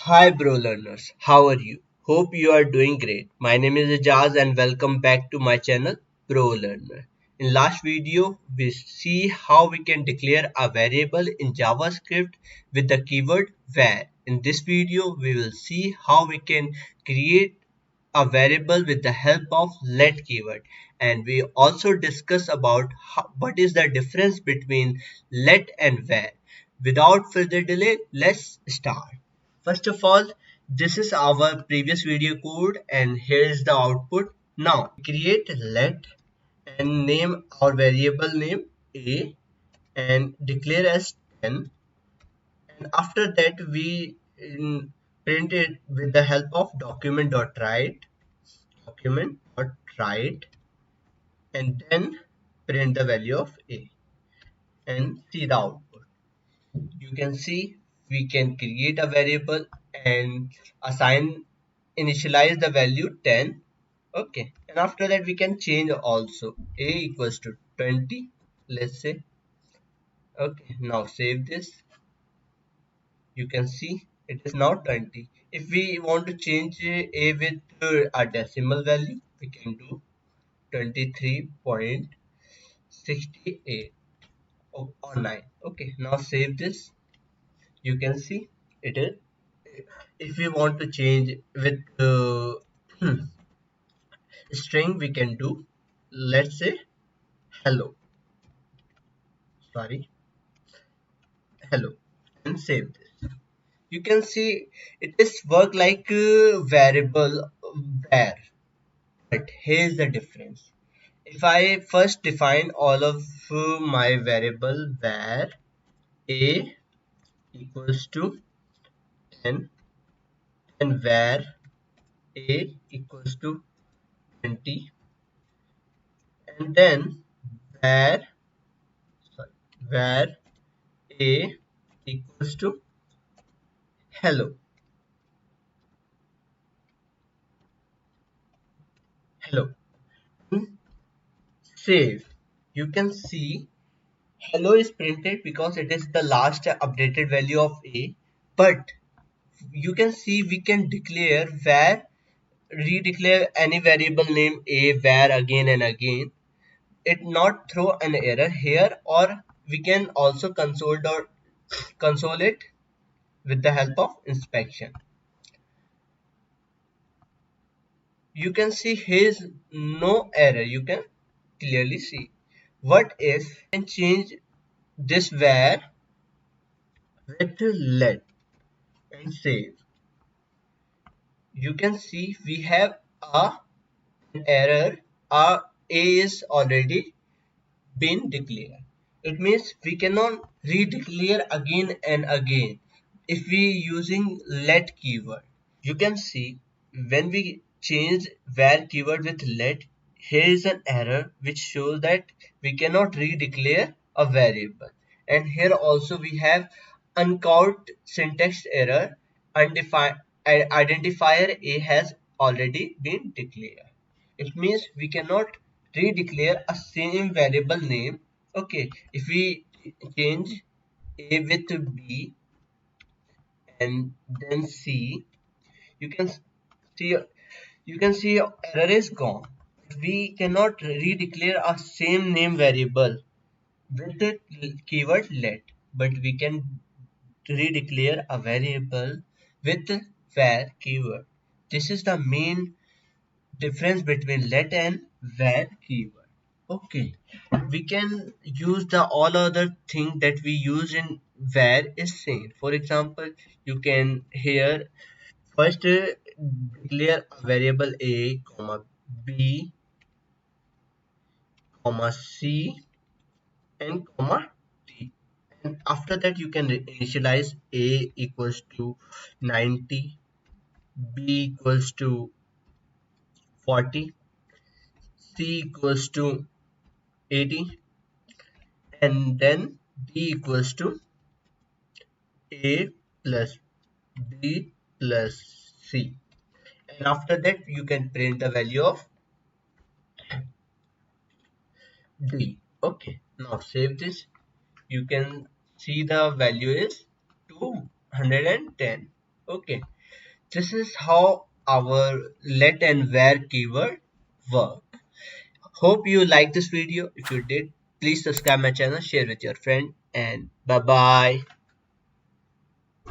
Hi, BroLearners. How are you? Hope you are doing great. My name is Ajaz and welcome back to my channel, BroLearner. In last video, we see how we can declare a variable in JavaScript with the keyword var. In this video, we will see how we can create a variable with the help of let keyword, and we also discuss about what is the difference between let and var. Without further delay, let's start. First of all, this is our previous video code and here is the output. Now create let and name our variable name a and declare as 10, and after that we print it with the help of document.write and then print the value of a and see the output. You can see we can create a variable and initialize the value 10. Okay, and after that we can change also a equals to 20, let's say. Okay, now save this. You can see it is now 20. If we want to change a with a decimal value, we can do 23.68 or 9. Okay, now save this. You can see it is. If we want to change with string, we can do, let's say, hello. Sorry, hello, and save this. You can see it is work like variable var, but here's the difference. If I first define all of my variable var a equals to 10 and var a equals to 20, and then var sorry, var a equals to hello, hello, and save. You can see hello is printed because it is the last updated value of a, but you can see we can declare var, redeclare any variable name a var again and again, it not throw an error here, or we can also console it with the help of inspection. You can see here is no error, you can clearly see. What if I can change this var with let and save? You can see we have an error. A is already been declared. It means we cannot redeclare again and again if we using let keyword. You can see when we change var keyword with let, here is an error which shows that we cannot redeclare a variable. And here also we have uncount syntax error. Undefined identifier a has already been declared. It means we cannot redeclare a same variable name. Okay, if we change a with b and then c, you can see error is gone. We cannot redeclare a same name variable with the keyword let, but we can redeclare a variable with var keyword. This is the main difference between let and var keyword. Okay, we can use the all other thing that we use in var is same. For example, you can here first declare a variable a comma b comma c and comma d, and after that you can initialize a equals to 90, b equals to 40, c equals to 80, and then d equals to a plus b plus c, and after that you can print the value of d. Okay, now save this. You can see the value is 210. Okay, This is how our let and where keyword work. Hope you like this video. If you did, please subscribe my channel, share with your friend, and bye bye.